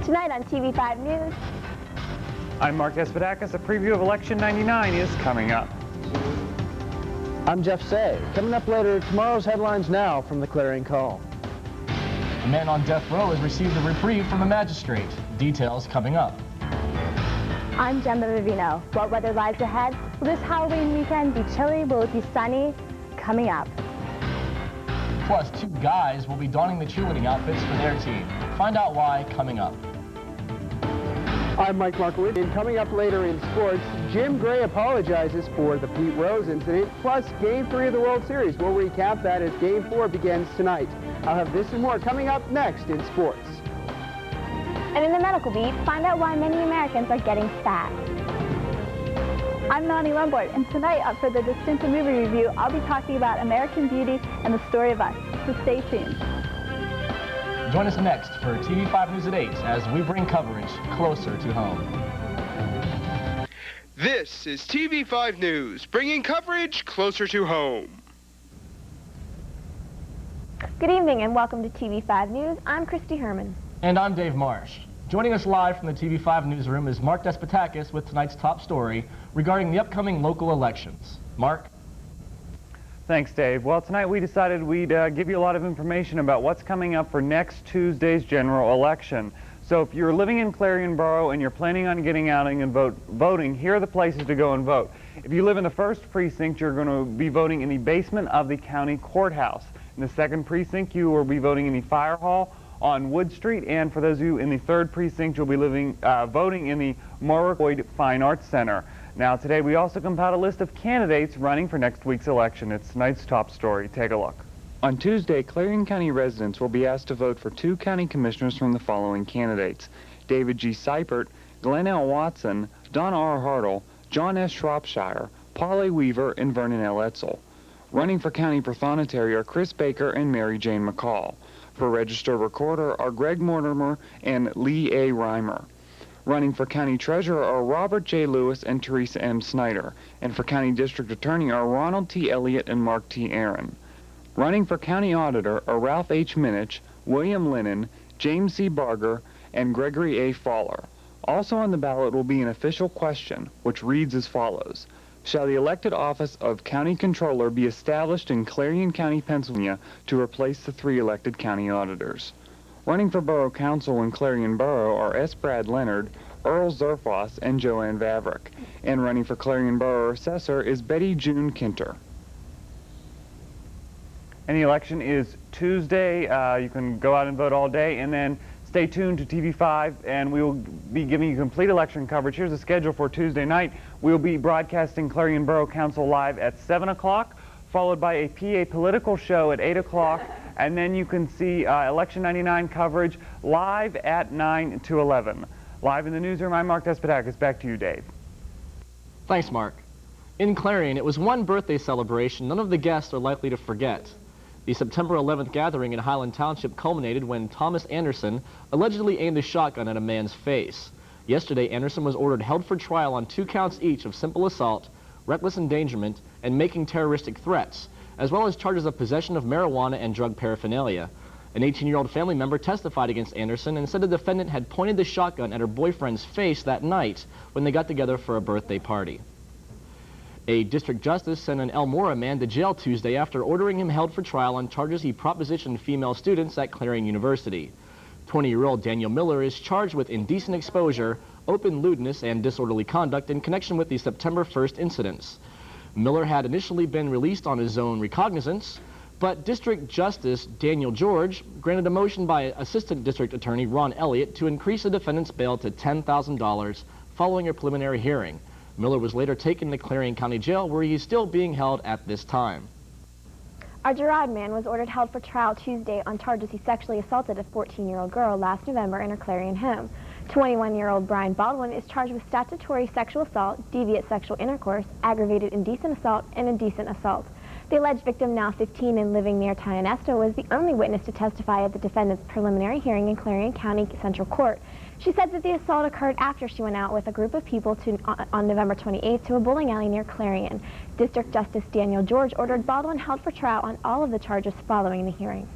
Tonight on TV5 News. I'm Mark Despotakis. A preview of Election 99 is coming up. I'm Jeff Say. Coming up later, tomorrow's headlines now from the Clarion Call. A man on death row has received a reprieve from a magistrate. Details coming up. I'm Gemma Vivino. What weather lies ahead? Will this Halloween weekend be chilly? Will it be sunny? Coming up. Plus, 2 guys will be donning the cheerleading outfits for their team. Find out why coming up. I'm Mike Markowitz, and coming up later in sports, Jim Gray apologizes for the Pete Rose incident, plus Game 3 of the World Series. We'll recap that as Game 4 begins tonight. I'll have this and more coming up next in sports. And in the medical beat, find out why many Americans are getting fat. I'm Melanie Lombard, and tonight for the Distinctive Movie Review, I'll be talking about American Beauty and the story of us. So stay tuned. Join us next for TV5 News at 8 as we bring coverage closer to home. This is TV5 News, bringing coverage closer to home. Good evening and welcome to TV5 News. I'm Christy Herman. And I'm Dave Marsh. Joining us live from the TV5 newsroom is Mark Despotakis with tonight's top story regarding the upcoming local elections. Mark? Thanks, Dave. Well, tonight we decided we'd give you a lot of information about what's coming up for next Tuesday's general election. So if you're living in Clarion Borough and you're planning on getting out and voting, here are the places to go and vote. If you live in the 1st precinct, you're going to be voting in the basement of the county courthouse. In the 2nd precinct, you will be voting in the fire hall on Wood Street, and for those of you in the 3rd precinct, you'll be voting in the Morricoid Fine Arts Center. Now, today we also compiled a list of candidates running for next week's election. It's tonight's top story. Take a look. On Tuesday, Clarion County residents will be asked to vote for 2 county commissioners from the following candidates: David G. Seipert, Glenn L. Watson, Don R. Hartle, John S. Shropshire, Paul A. Weaver, and Vernon L. Etzel. Running for county prothonotary are Chris Baker and Mary Jane McCall. For registered recorder are Greg Mortimer and Lee A. Reimer. Running for county treasurer are Robert J. Lewis and Teresa M. Snyder. And for county district attorney are Ronald T. Elliott and Mark T. Aaron. Running for county auditor are Ralph H. Minich, William Lennon, James C. Barger, and Gregory A. Fowler. Also on the ballot will be an official question, which reads as follows: shall the elected office of county controller be established in Clarion County, Pennsylvania, to replace the 3 elected county auditors? Running for borough council in Clarion Borough are S. Brad Leonard, Earl Zerfoss, and Joanne Vavrick. And running for Clarion Borough assessor is Betty June Kinter. And the election is Tuesday. You can go out and vote all day, and then stay tuned to TV5, and we will be giving you complete election coverage. Here's the schedule for Tuesday night. We will be broadcasting Clarion Borough Council live at 7 o'clock, followed by a PA political show at 8 o'clock, and then you can see Election 99 coverage live at 9 to 11. Live in the newsroom, I'm Mark Despotakis. Back to you, Dave. Thanks, Mark. In Clarion, it was one birthday celebration none of the guests are likely to forget. The September 11th gathering in Highland Township culminated when Thomas Anderson allegedly aimed a shotgun at a man's face. Yesterday, Anderson was ordered held for trial on 2 counts each of simple assault, reckless endangerment, and making terroristic threats, as well as charges of possession of marijuana and drug paraphernalia. An 18-year-old family member testified against Anderson and said the defendant had pointed the shotgun at her boyfriend's face that night when they got together for a birthday party. A district justice sent an Elmora man to jail Tuesday after ordering him held for trial on charges he propositioned female students at Clarion University. 20-year-old Daniel Miller is charged with indecent exposure, open lewdness, and disorderly conduct in connection with the September 1st incidents. Miller had initially been released on his own recognizance, but District Justice Daniel George granted a motion by Assistant District Attorney Ron Elliott to increase the defendant's bail to $10,000 following a preliminary hearing. Miller was later taken to Clarion County Jail, where he is still being held at this time. A Girard man was ordered held for trial Tuesday on charges he sexually assaulted a 14-year-old girl last November in her Clarion home. 21-year-old Brian Baldwin is charged with statutory sexual assault, deviant sexual intercourse, aggravated indecent assault, and indecent assault. The alleged victim, now 15 and living near Tionesta, was the only witness to testify at the defendant's preliminary hearing in Clarion County Central Court. She said that the assault occurred after she went out with a group of people on November 28th to a bowling alley near Clarion. District Justice Daniel George ordered Baldwin held for trial on all of the charges following the hearing.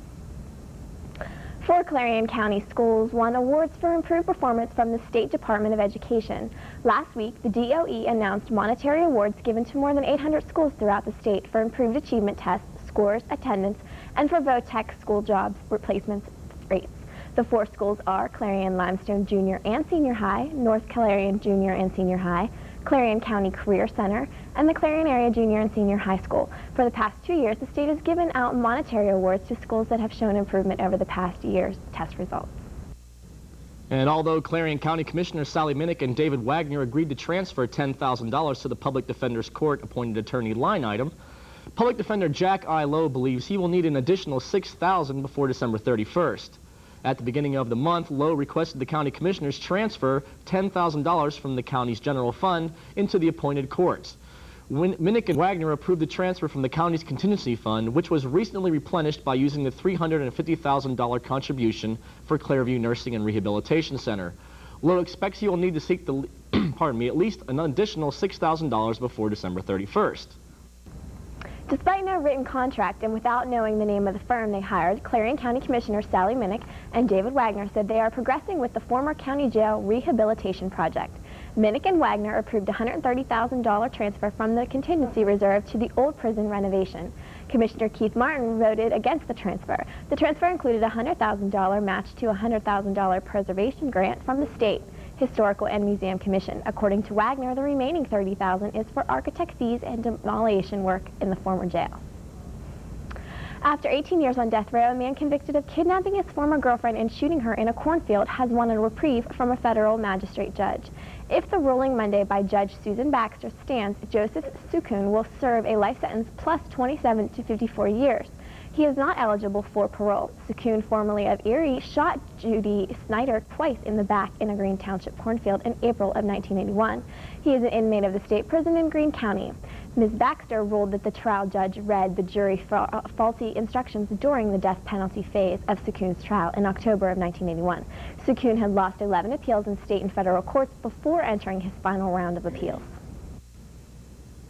4 Clarion County schools won awards for improved performance from the State Department of Education. Last week, the DOE announced monetary awards given to more than 800 schools throughout the state for improved achievement tests, scores, attendance, and for VOTEC school jobs replacements rates. The 4 schools are Clarion Limestone Junior and Senior High, North Clarion Junior and Senior High, Clarion County Career Center, and the Clarion Area Junior and Senior High School. For the past 2 years, the state has given out monetary awards to schools that have shown improvement over the past year's test results. And although Clarion County Commissioners Sally Minnick and David Wagner agreed to transfer $10,000 to the Public Defender's Court-appointed attorney line item, Public Defender Jack I. Lowe believes he will need an additional $6,000 before December 31st. At the beginning of the month, Lowe requested the county commissioners transfer $10,000 from the county's general fund into the appointed courts. Minnick and Wagner approved the transfer from the county's contingency fund, which was recently replenished by using the $350,000 contribution for Clairview Nursing and Rehabilitation Center. Lowe expects he will need to seek the, at least an additional $6,000 before December 31st. Despite no written contract and without knowing the name of the firm they hired, Clarion County Commissioners Sally Minnick and David Wagner said they are progressing with the former county jail rehabilitation project. Minnick and Wagner approved a $130,000 transfer from the contingency reserve to the old prison renovation. Commissioner Keith Martin voted against the transfer. The transfer included a $100,000 match to a $100,000 preservation grant from the state Historical and Museum Commission. According to Wagner, the remaining $30,000 is for architect fees and demolition work in the former jail. After 18 years on death row, a man convicted of kidnapping his former girlfriend and shooting her in a cornfield has won a reprieve from a federal magistrate judge. If the ruling Monday by Judge Susan Baxter stands, Joseph Sukun will serve a life sentence plus 27 to 54 years. He is not eligible for parole. Sukun, formerly of Erie, shot Judy Snyder twice in the back in a Greene Township cornfield in April of 1981. He is an inmate of the state prison in Greene County. Ms. Baxter ruled that the trial judge read the jury faulty instructions during the death penalty phase of Sukun's trial in October of 1981. Sukun had lost 11 appeals in state and federal courts before entering his final round of appeals.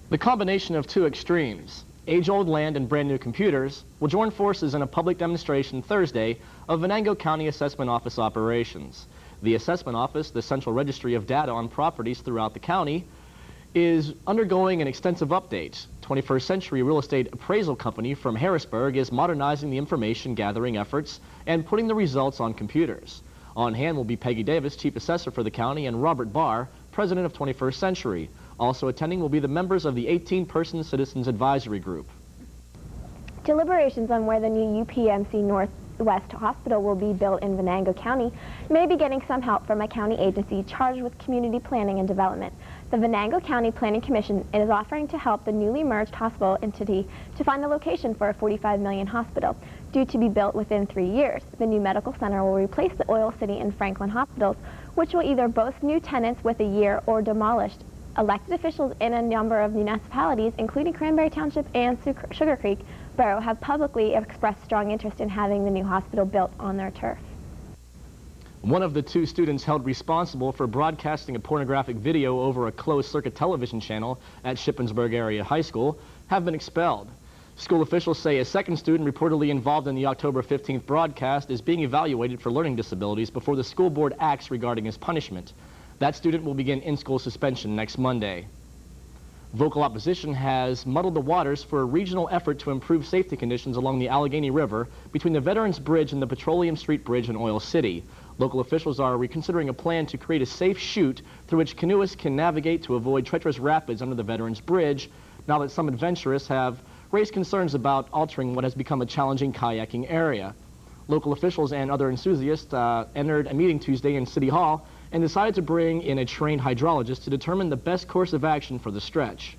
The combination of two extremes, age-old land and brand-new computers, will join forces in a public demonstration Thursday of Venango County Assessment Office operations. The Assessment Office, the central registry of data on properties throughout the county, is undergoing an extensive update. 21st Century Real Estate Appraisal Company from Harrisburg is modernizing the information gathering efforts and putting the results on computers. On hand will be Peggy Davis, Chief Assessor for the county, and Robert Barr, President of 21st Century. Also attending will be the members of the 18-person Citizens Advisory Group. Deliberations on where the new UPMC Northwest Hospital will be built in Venango County may be getting some help from a county agency charged with community planning and development. The Venango County Planning Commission is offering to help the newly merged hospital entity to find a location for a $45 million hospital, due to be built within 3 years. The new medical center will replace the Oil City and Franklin hospitals, which will either boast new tenants with a year or demolished. Elected officials in a number of municipalities, including Cranberry Township and Sugar Creek Borough, have publicly expressed strong interest in having the new hospital built on their turf. One of the 2 students held responsible for broadcasting a pornographic video over a closed-circuit television channel at Shippensburg Area High School have been expelled. School officials say a second student reportedly involved in the October 15th broadcast is being evaluated for learning disabilities before the school board acts regarding his punishment. That student will begin in-school suspension next Monday. Vocal opposition has muddled the waters for a regional effort to improve safety conditions along the Allegheny River between the Veterans Bridge and the Petroleum Street Bridge in Oil City. Local officials are reconsidering a plan to create a safe chute through which canoeists can navigate to avoid treacherous rapids under the Veterans Bridge, now that some adventurers have raised concerns about altering what has become a challenging kayaking area. Local officials and other enthusiasts entered a meeting Tuesday in City Hall and decided to bring in a trained hydrologist to determine the best course of action for the stretch.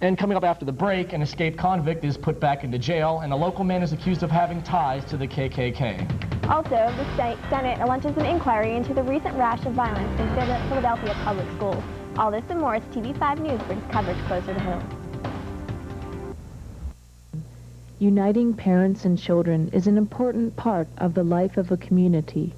And coming up after the break, an escaped convict is put back into jail, and a local man is accused of having ties to the KKK. Also, the Senate launches an inquiry into the recent rash of violence in Philadelphia public schools. All this and more as TV5 News brings coverage closer to home. Uniting parents and children is an important part of the life of a community.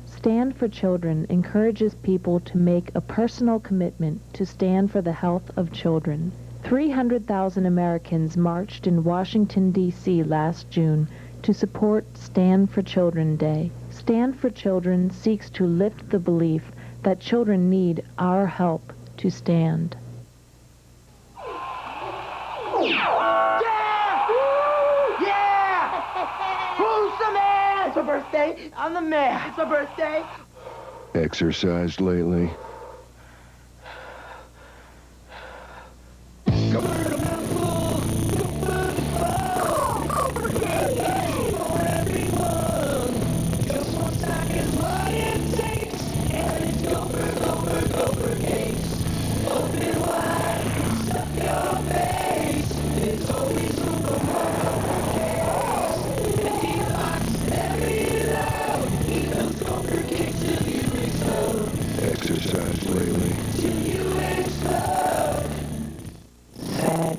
Stand for Children encourages people to make a personal commitment to stand for the health of children. 300,000 Americans marched in Washington, D.C. last June to support Stand for Children Day. Stand for Children seeks to lift the belief that children need our help to stand. Who's the man? It's her birthday. I'm the man. It's her birthday. Exercised lately? Exercised lately? Sad,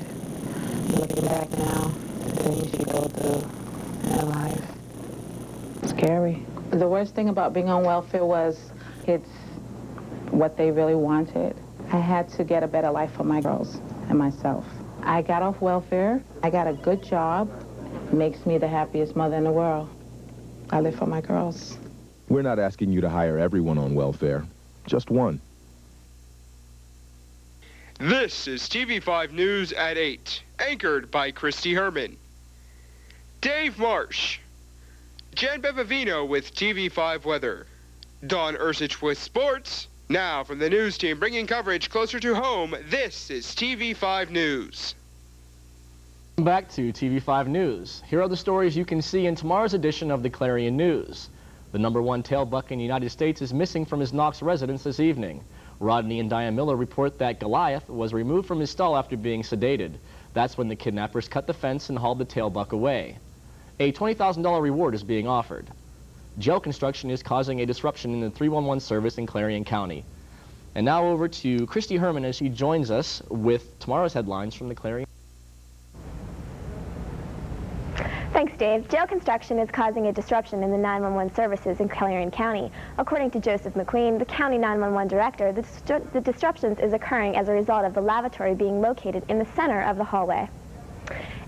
looking back now, the things you go through in life. Scary. The worst thing about being on welfare was it's what they really wanted. I had to get a better life for my girls and myself. I got off welfare. I got a good job. Makes me the happiest mother in the world. I live for my girls. We're not asking you to hire everyone on welfare, just one. This is TV5 News at 8, anchored by Christy Herman. Dave Marsh. Jen Bevavino with TV5 Weather. Don Ursich with sports. Now from the news team bringing coverage closer to home, this is TV5 News. Welcome back to TV5 News. Here are the stories you can see in tomorrow's edition of the Clarion News. The #1 tail buck in the United States is missing from his Knox residence this evening. Rodney and Diane Miller report that Goliath was removed from his stall after being sedated. That's when the kidnappers cut the fence and hauled the tail buck away. A $20,000 reward is being offered. Jail construction is causing a disruption in the 311 service in Clarion County. And now over to Christy Herman as she joins us with tomorrow's headlines from the Clarion. Thanks, Dave. Jail construction is causing a disruption in the 911 services in Clarion County. According to Joseph McQueen, the county 911 director, the disruptions is occurring as a result of the lavatory being located in the center of the hallway.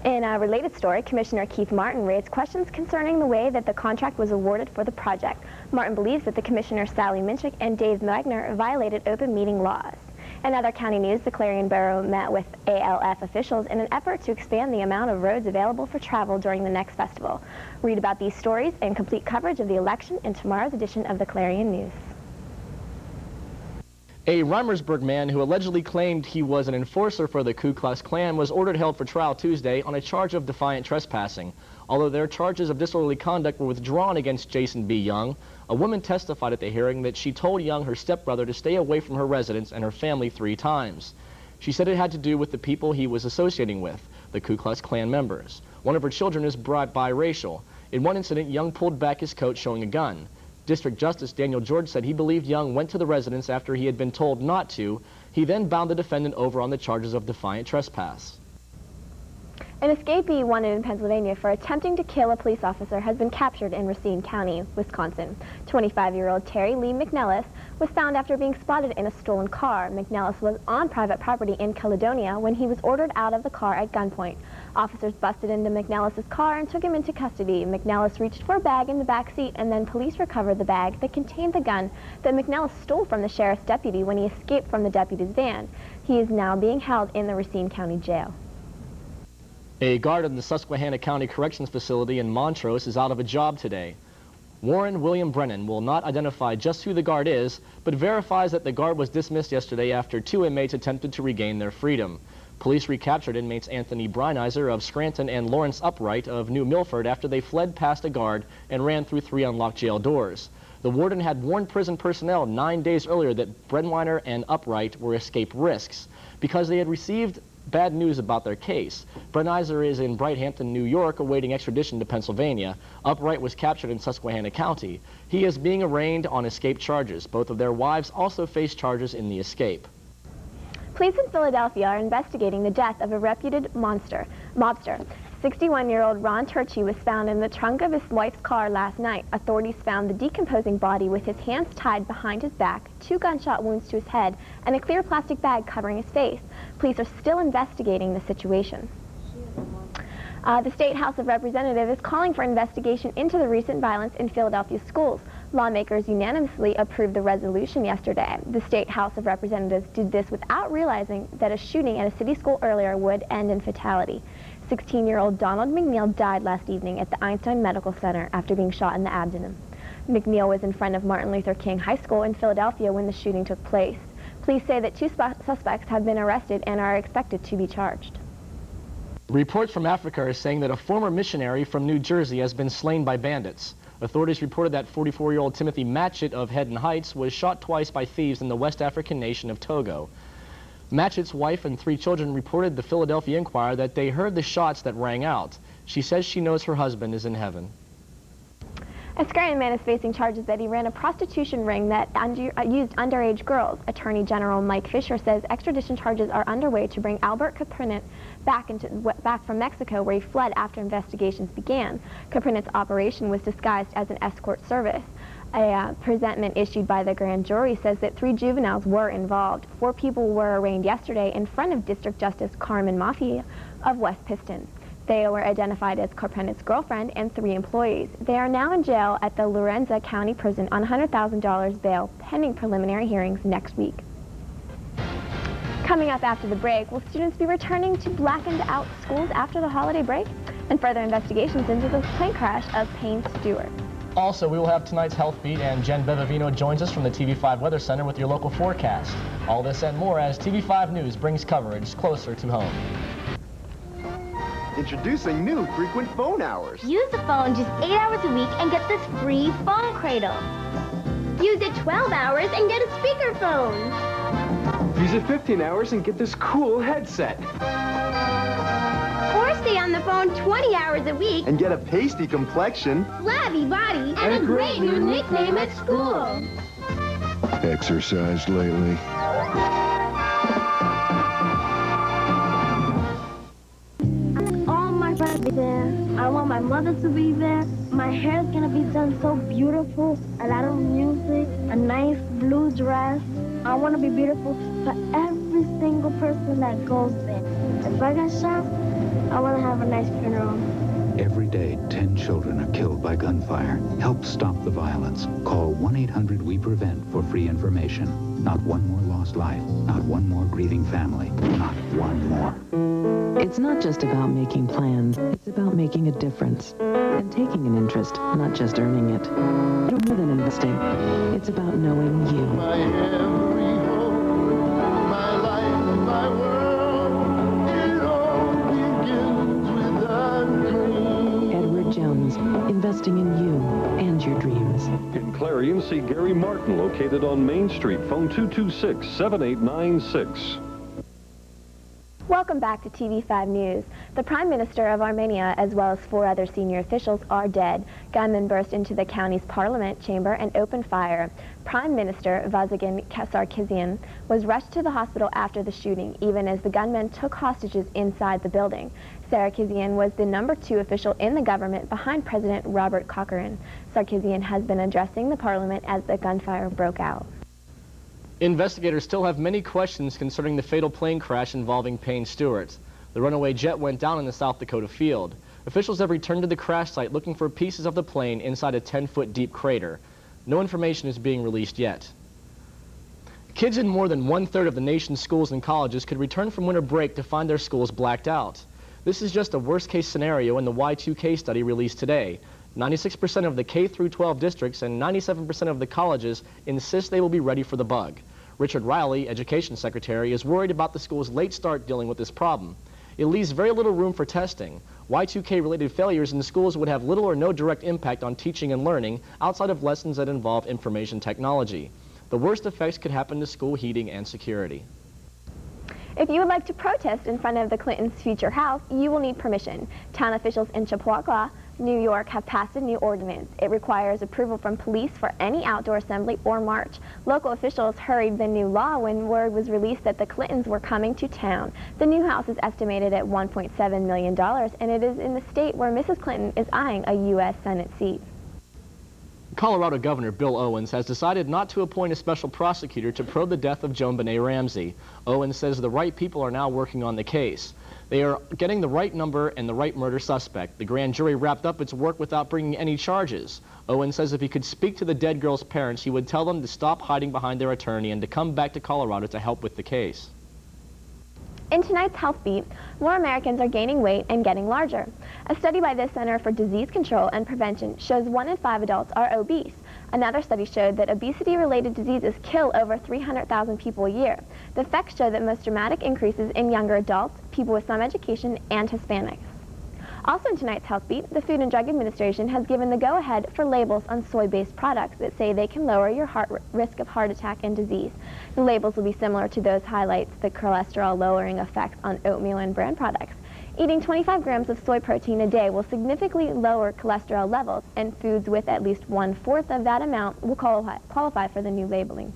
In a related story, Commissioner Keith Martin raised questions concerning the way that the contract was awarded for the project. Martin believes that the Commissioner Sally Minchik and Dave Wagner violated open meeting laws. In other county news, the Clarion Borough met with ALF officials in an effort to expand the amount of roads available for travel during the next festival. Read about these stories and complete coverage of the election in tomorrow's edition of the Clarion News. A Reimersburg man who allegedly claimed he was an enforcer for the Ku Klux Klan was ordered held for trial Tuesday on a charge of defiant trespassing. Although their charges of disorderly conduct were withdrawn against Jason B. Young, a woman testified at the hearing that she told Young her stepbrother to stay away from her residence and her family 3 times. She said it had to do with the people he was associating with, the Ku Klux Klan members. One of her children is biracial. In one incident, Young pulled back his coat showing a gun. District Justice Daniel George said he believed Young went to the residence after he had been told not to. He then bound the defendant over on the charges of defiant trespass. An escapee wanted in Pennsylvania for attempting to kill a police officer has been captured in Racine County, Wisconsin. 25-year-old Terry Lee McNellis was found after being spotted in a stolen car. McNellis was on private property in Caledonia when he was ordered out of the car at gunpoint. Officers busted into McNellis' car and took him into custody. McNellis reached for a bag in the back seat, and then police recovered the bag that contained the gun that McNellis stole from the sheriff's deputy when he escaped from the deputy's van. He is now being held in the Racine County Jail. A guard in the Susquehanna County Corrections Facility in Montrose is out of a job today. Warren William Brennan will not identify just who the guard is, but verifies that the guard was dismissed yesterday after 2 inmates attempted to regain their freedom. Police recaptured inmates Anthony Breinizer of Scranton and Lawrence Upright of New Milford after they fled past a guard and ran through 3 unlocked jail doors. The warden had warned prison personnel 9 days earlier that Breinizer and Upright were escape risks because they had received bad news about their case. Breinizer is in Brighthampton, New York, awaiting extradition to Pennsylvania. Upright was captured in Susquehanna County. He is being arraigned on escape charges. Both of their wives also face charges in the escape. Police in Philadelphia are investigating the death of a reputed mobster. 61-year-old Ron Turchi was found in the trunk of his wife's car last night. Authorities found the decomposing body with his hands tied behind his back, 2 gunshot wounds to his head, and a clear plastic bag covering his face. Police are still investigating the situation. The State House of Representatives is calling for investigation into the recent violence in Philadelphia schools. Lawmakers unanimously approved the resolution yesterday. The State House of Representatives did this without realizing that a shooting at a city school earlier would end in fatality. 16-year-old Donald McNeil died last evening at the Einstein Medical Center after being shot in the abdomen. McNeil was in front of Martin Luther King High School in Philadelphia when the shooting took place. Police say that 2 suspects have been arrested and are expected to be charged. Reports from Africa are saying that a former missionary from New Jersey has been slain by bandits. Authorities reported that 44-year-old Timothy Matchett of Haddon Heights was shot twice by thieves in the West African nation of Togo. Matchett's wife and 3 children reported the Philadelphia Inquirer that they heard the shots that rang out. She says she knows her husband is in heaven. A Clarion man is facing charges that he ran a prostitution ring that used underage girls. Attorney General Mike Fisher says extradition charges are underway to bring Albert Caprinit back from Mexico, where he fled after investigations began. Caprinit's operation was disguised as an escort service. A presentment issued by the grand jury says that 3 juveniles were involved. 4 people were arraigned yesterday in front of District Justice Carmen Mafia of West Piston. They were identified as Caprinit's girlfriend and 3 employees. They are now in jail at the Lorenza County Prison on $100,000 bail, pending preliminary hearings next week. Coming up after the break, will students be returning to blackened out schools after the holiday break? And further investigations into the plane crash of Payne Stewart. Also, we will have tonight's Health Beat, and Jen Bevavino joins us from the TV5 Weather Center with your local forecast. All this and more as TV5 News brings coverage closer to home. Introducing new frequent phone hours. Use the phone just 8 hours a week and get this free phone cradle. Use it 12 hours and get a speakerphone. Use it 15 hours and get this cool headset. Or stay on the phone 20 hours a week and get a pasty complexion, flabby body, and a great new nickname at school. Exercised lately? There. I want my mother to be there. My hair's gonna be done so beautiful. A lot of music, a nice blue dress. I want to be beautiful for every single person that goes there. If I get shot, I want to have a nice funeral. Every day, 10 children are killed by gunfire. Help stop the violence. Call 1-800-WE-PREVENT for free information. Not one more lost life. Not one more grieving family. Not one more. It's not just about making plans. It's about making a difference and taking an interest, not just earning it. It's more than investing. It's about knowing you. My every hope, my life, my world, it all begins with a dream. Edward Jones, investing in you and your dreams. In Clarion, see Gary Martin, located on Main Street. Phone 226-7896. Welcome back to TV5 News. The Prime Minister of Armenia, as well as 4 other senior officials, are dead. Gunmen burst into the county's parliament chamber and opened fire. Prime Minister Vasiliki Sarkisian was rushed to the hospital after the shooting, even as the gunmen took hostages inside the building. Sarkisian was the #2 official in the government behind President Robert Cochrane. Sarkisian has been addressing the parliament as the gunfire broke out. Investigators still have many questions concerning the fatal plane crash involving Payne Stewart. The runaway jet went down in the South Dakota field. Officials have returned to the crash site looking for pieces of the plane inside a 10-foot deep crater. No information is being released yet. Kids in more than 1/3 of the nation's schools and colleges could return from winter break to find their schools blacked out. This is just a worst-case scenario in the Y2K study released today. 96% of the K-12 districts and 97% of the colleges insist they will be ready for the bug. Richard Riley, Education Secretary, is worried about the school's late start dealing with this problem. It leaves very little room for testing. Y2K-related failures in schools would have little or no direct impact on teaching and learning outside of lessons that involve information technology. The worst effects could happen to school heating and security. If you would like to protest in front of the Clintons' future house, you will need permission. Town officials in Chappaqua, New York, have passed a new ordinance. It requires approval from police for any outdoor assembly or march. Local officials hurried the new law when word was released that the Clintons were coming to town. The new house is estimated at $1.7 million, and it is in the state where Mrs. Clinton is eyeing a U.S. Senate seat. Colorado Governor Bill Owens has decided not to appoint a special prosecutor to probe the death of Joan Benet Ramsey. Owens says the right people are now working on the case. They are getting the right number and the right murder suspect. The grand jury wrapped up its work without bringing any charges. Owen says if he could speak to the dead girl's parents, he would tell them to stop hiding behind their attorney and to come back to Colorado to help with the case. In tonight's Health Beat, more Americans are gaining weight and getting larger. A study by the Center for Disease Control and Prevention shows 1 in 5 adults are obese. Another study showed that obesity-related diseases kill over 300,000 people a year. The effects show that most dramatic increases in younger adults, people with some education, and Hispanics. Also in tonight's Health Beat, the Food and Drug Administration has given the go-ahead for labels on soy-based products that say they can lower your risk of heart attack and disease. The labels will be similar to those highlights the cholesterol-lowering effects on oatmeal and bran products. Eating 25 grams of soy protein a day will significantly lower cholesterol levels, and foods with at least 1/4 of that amount will qualify for the new labeling.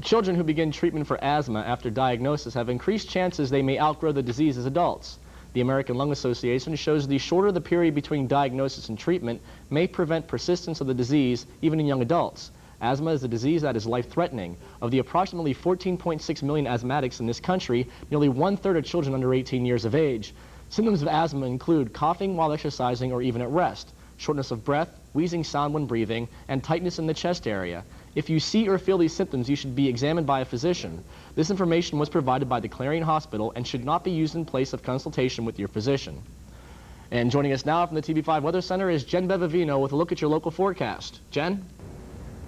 Children who begin treatment for asthma after diagnosis have increased chances they may outgrow the disease as adults. The American Lung Association shows the shorter the period between diagnosis and treatment may prevent persistence of the disease even in young adults. Asthma is a disease that is life-threatening. Of the approximately 14.6 million asthmatics in this country, nearly 1/3 are children under 18 years of age. Symptoms of asthma include coughing while exercising or even at rest, shortness of breath, wheezing sound when breathing, and tightness in the chest area. If you see or feel these symptoms, you should be examined by a physician. This information was provided by the Clarion Hospital and should not be used in place of consultation with your physician. And joining us now from the TV5 Weather Center is Jen Bevavino with a look at your local forecast. Jen?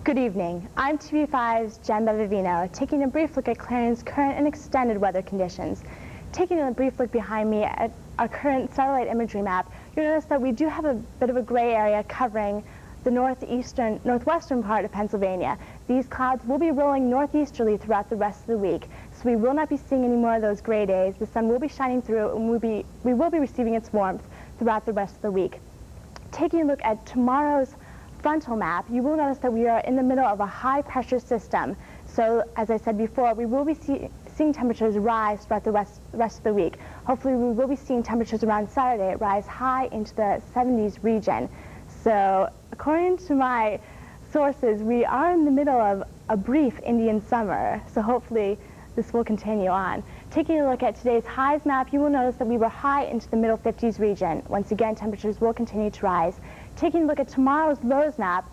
Good evening. I'm TV5's Jen Bevavino, taking a brief look at Clarion's current and extended weather conditions. Taking a brief look behind me at our current satellite imagery map, you'll notice that we do have a bit of a gray area covering the northwestern part of Pennsylvania. These clouds will be rolling northeasterly throughout the rest of the week, so we will not be seeing any more of those gray days. The sun will be shining through, and we will be receiving its warmth throughout the rest of the week. Taking a look at tomorrow's frontal map, you will notice that we are in the middle of a high-pressure system. So, as I said before, we will be seeing temperatures rise throughout the rest of the week. Hopefully, we will be seeing temperatures around Saturday rise high into the 70s region. So, according to my sources, we are in the middle of a brief Indian summer. So hopefully, this will continue on. Taking a look at today's highs map, you will notice that we were high into the middle 50s region. Once again, temperatures will continue to rise. Taking a look at tomorrow's lows map,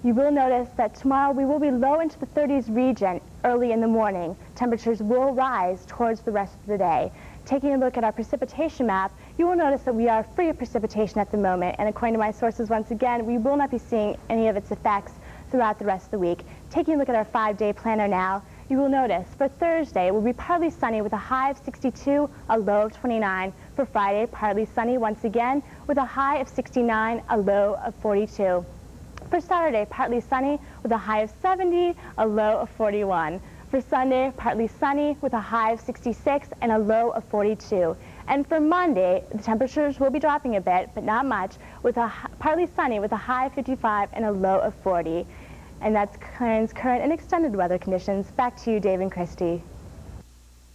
you will notice that tomorrow we will be low into the 30s region early in the morning. Temperatures will rise towards the rest of the day. Taking a look at our precipitation map, you will notice that we are free of precipitation at the moment, and according to my sources, once again, we will not be seeing any of its effects throughout the rest of the week. Taking a look at our 5-day planner now, you will notice for Thursday, it will be partly sunny with a high of 62, a low of 29. For Friday, partly sunny once again with a high of 69, a low of 42. For Saturday, partly sunny with a high of 70, a low of 41. For Sunday, partly sunny with a high of 66 and a low of 42. And for Monday, the temperatures will be dropping a bit, but not much, with a partly sunny with a high of 55 and a low of 40. And that's Clarion's current and extended weather conditions. Back to you, Dave and Christy.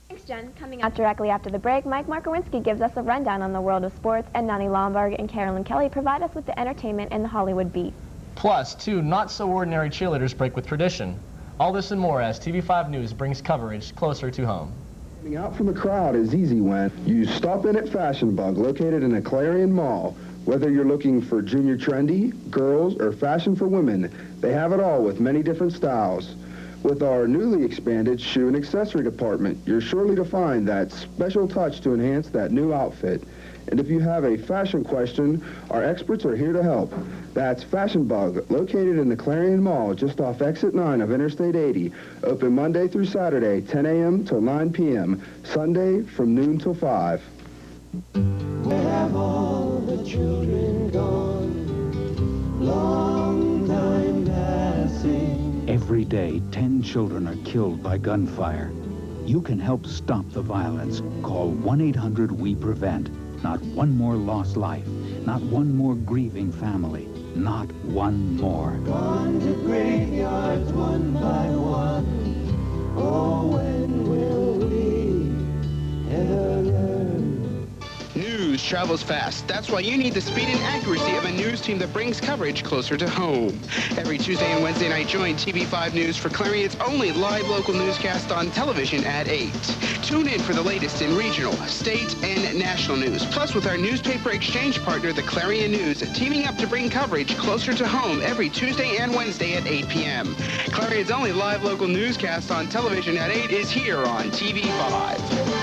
Thanks, Jen. Coming up directly after the break, Mike Markowinski gives us a rundown on the world of sports, and Nani Lomberg and Carolyn Kelly provide us with the entertainment and the Hollywood beat. Plus, 2 not-so-ordinary cheerleaders break with tradition. All this and more as TV5 News brings coverage closer to home. Standing out from the crowd is easy when you stop in at Fashion Bug, located in the Clarion Mall. Whether you're looking for junior trendy, girls, or fashion for women, they have it all with many different styles. With our newly expanded shoe and accessory department, you're surely to find that special touch to enhance that new outfit. And if you have a fashion question, our experts are here to help. That's Fashion Bug, located in the Clarion Mall, just off Exit 9 of Interstate 80. Open Monday through Saturday, 10 a.m. till 9 p.m. Sunday from noon till 5. Where have all the children gone? Long time passing. Every day, 10 children are killed by gunfire. You can help stop the violence. Call 1-800-WE-PREVENT. Not one more lost life. Not one more grieving family. Not one more. Gone to graveyards one by one. Oh, when will we ever learn? News travels fast. That's why you need the speed and accuracy of a news team that brings coverage closer to home. Every Tuesday and Wednesday night, join TV5 News for Clarion's only live local newscast on television at 8. Tune in for the latest in regional, state, and national news. Plus, with our newspaper exchange partner, the Clarion News, teaming up to bring coverage closer to home every Tuesday and Wednesday at 8 p.m. Clarion's only live local newscast on television at 8 is here on TV5.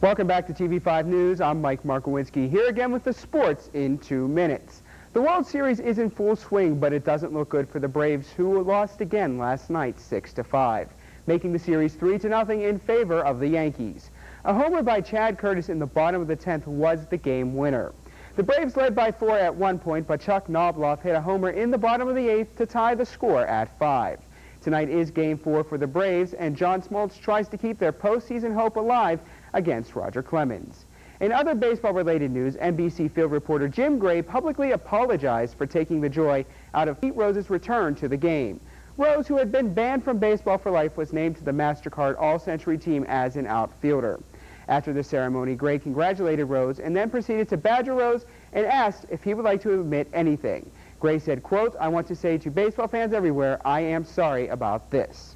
Welcome back to TV5 News. I'm Mike Markowinski, here again with the sports in 2 minutes. The World Series is in full swing, but it doesn't look good for the Braves, who lost again last night 6-5, making the series 3-0 in favor of the Yankees. A homer by Chad Curtis in the bottom of the 10th was the game winner. The Braves led by 4 at one point, but Chuck Knobloch hit a homer in the bottom of the 8th to tie the score at 5. Tonight is Game 4 for the Braves, and John Smoltz tries to keep their postseason hope alive against Roger Clemens. In other baseball-related news, NBC field reporter Jim Gray publicly apologized for taking the joy out of Pete Rose's return to the game. Rose, who had been banned from baseball for life, was named to the MasterCard All-Century team as an outfielder. After the ceremony, Gray congratulated Rose and then proceeded to badger Rose and asked if he would like to admit anything. Gray said, quote, "I want to say to baseball fans everywhere, I am sorry about this."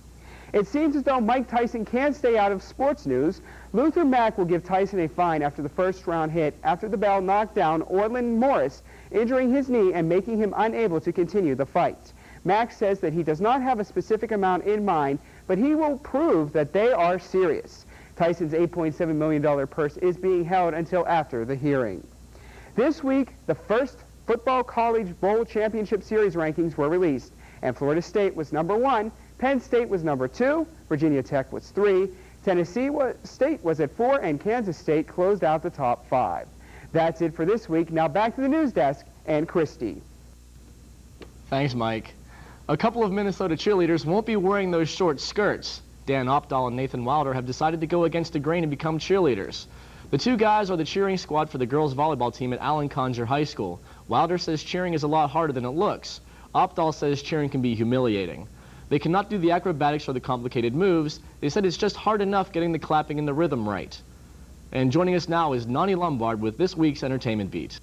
It seems as though Mike Tyson can't stay out of sports news. Luther Mack will give Tyson a fine after the first-round hit after the bell knocked down Orland Morris, injuring his knee and making him unable to continue the fight. Mack says that he does not have a specific amount in mind, but he will prove that they are serious. Tyson's $8.7 million purse is being held until after the hearing. This week, the first Football College Bowl Championship Series rankings were released, and Florida State was number 1, Penn State was number 2, Virginia Tech was 3, Tennessee State was at 4, and Kansas State closed out the top 5. That's it for this week. Now back to the news desk and Christy. Thanks, Mike. A couple of Minnesota cheerleaders won't be wearing those short skirts. Dan Opdahl and Nathan Wilder have decided to go against the grain and become cheerleaders. The two guys are the cheering squad for the girls volleyball team at Allen Conjure High School. Wilder says cheering is a lot harder than it looks. Opdahl says cheering can be humiliating. They cannot do the acrobatics or the complicated moves. They said it's just hard enough getting the clapping and the rhythm right. And joining us now is Nani Lombard with this week's Entertainment Beat.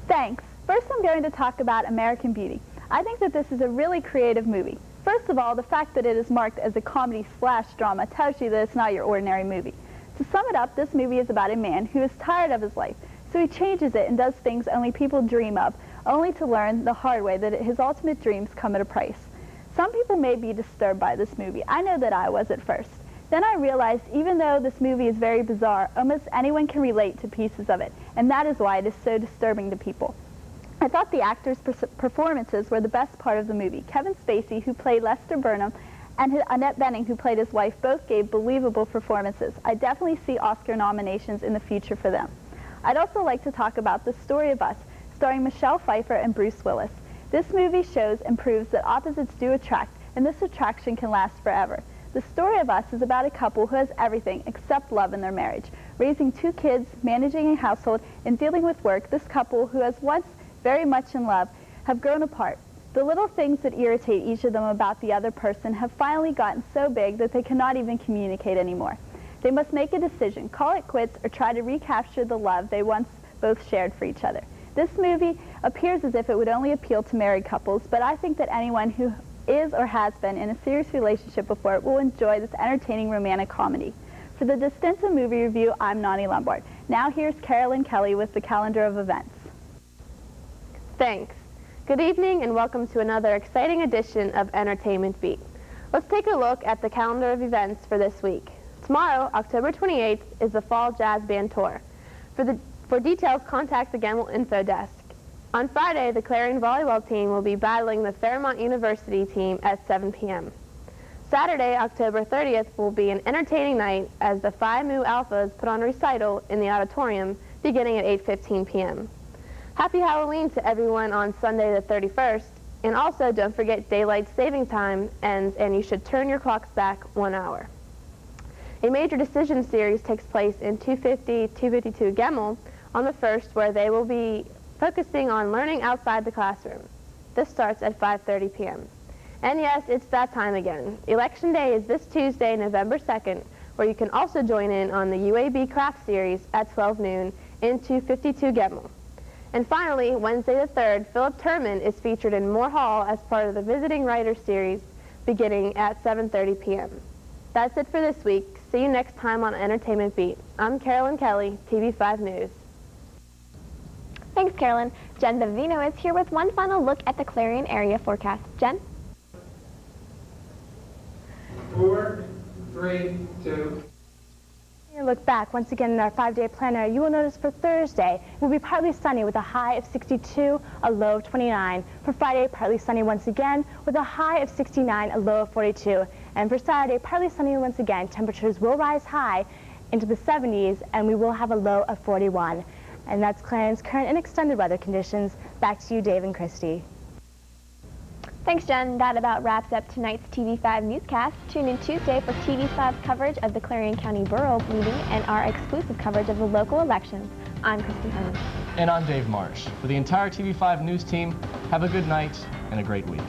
Thanks. First, I'm going to talk about American Beauty. I think that this is a really creative movie. First of all, the fact that it is marked as a comedy splash drama tells you that it's not your ordinary movie. To sum it up, this movie is about a man who is tired of his life, so he changes it and does things only people dream of, only to learn the hard way that his ultimate dreams come at a price. Some people may be disturbed by this movie. I know that I was at first. Then I realized even though this movie is very bizarre, almost anyone can relate to pieces of it, and that is why it is so disturbing to people. I thought the actors' performances were the best part of the movie. Kevin Spacey, who played Lester Burnham, and Annette Bening, who played his wife, both gave believable performances. I definitely see Oscar nominations in the future for them. I'd also like to talk about The Story of Us, starring Michelle Pfeiffer and Bruce Willis. This movie shows and proves that opposites do attract, and this attraction can last forever. The Story of Us is about a couple who has everything except love in their marriage. Raising 2 kids, managing a household, and dealing with work, this couple, who was once very much in love, have grown apart. The little things that irritate each of them about the other person have finally gotten so big that they cannot even communicate anymore. They must make a decision, call it quits, or try to recapture the love they once both shared for each other. This movie appears as if it would only appeal to married couples, but I think that anyone who is or has been in a serious relationship before will enjoy this entertaining romantic comedy. For the Distinta Movie Review, I'm Nani Lombard. Now here's Carolyn Kelly with the calendar of events. Thanks. Good evening and welcome to another exciting edition of Entertainment Beat. Let's take a look at the calendar of events for this week. Tomorrow, October 28th, is the Fall Jazz Band Tour. For details, contact the Gemmel Info Desk. On Friday, the Clarion volleyball team will be battling the Fairmont University team at 7 p.m. Saturday, October 30th, will be an entertaining night as the Phi Mu Alphas put on a recital in the auditorium beginning at 8:15 p.m. Happy Halloween to everyone on Sunday the 31st, and also don't forget daylight saving time ends and you should turn your clocks back 1 hour. A major decision series takes place in 250-252 Gemmel on the 1st, where they will be focusing on learning outside the classroom. This starts at 5:30 p.m. And yes, it's that time again. Election Day is this Tuesday, November 2nd, where you can also join in on the UAB Craft Series at 12 noon in 252 Gemmel. And finally, Wednesday the 3rd, Philip Turman is featured in Moore Hall as part of the Visiting Writers Series beginning at 7:30 p.m. That's it for this week. See you next time on Entertainment Beat. I'm Carolyn Kelly, TV5 News. Thanks, Carolyn. Jen Bavino is here with one final look at the Clarion area forecast. Jen? 4, 3, 2. Look back once again in our 5-day planner, you will notice for Thursday it will be partly sunny with a high of 62, a low of 29. For Friday, partly sunny once again with a high of 69, a low of 42. And for Saturday, partly sunny once again. Temperatures will rise high into the 70s and we will have a low of 41. And that's Clarion's current and extended weather conditions. Back to you, Dave and Christy. Thanks, Jen. That about wraps up tonight's TV5 newscast. Tune in Tuesday for TV5's coverage of the Clarion County Borough meeting and our exclusive coverage of the local elections. I'm Christy Herman. And I'm Dave Marsh. For the entire TV5 news team, have a good night and a great week.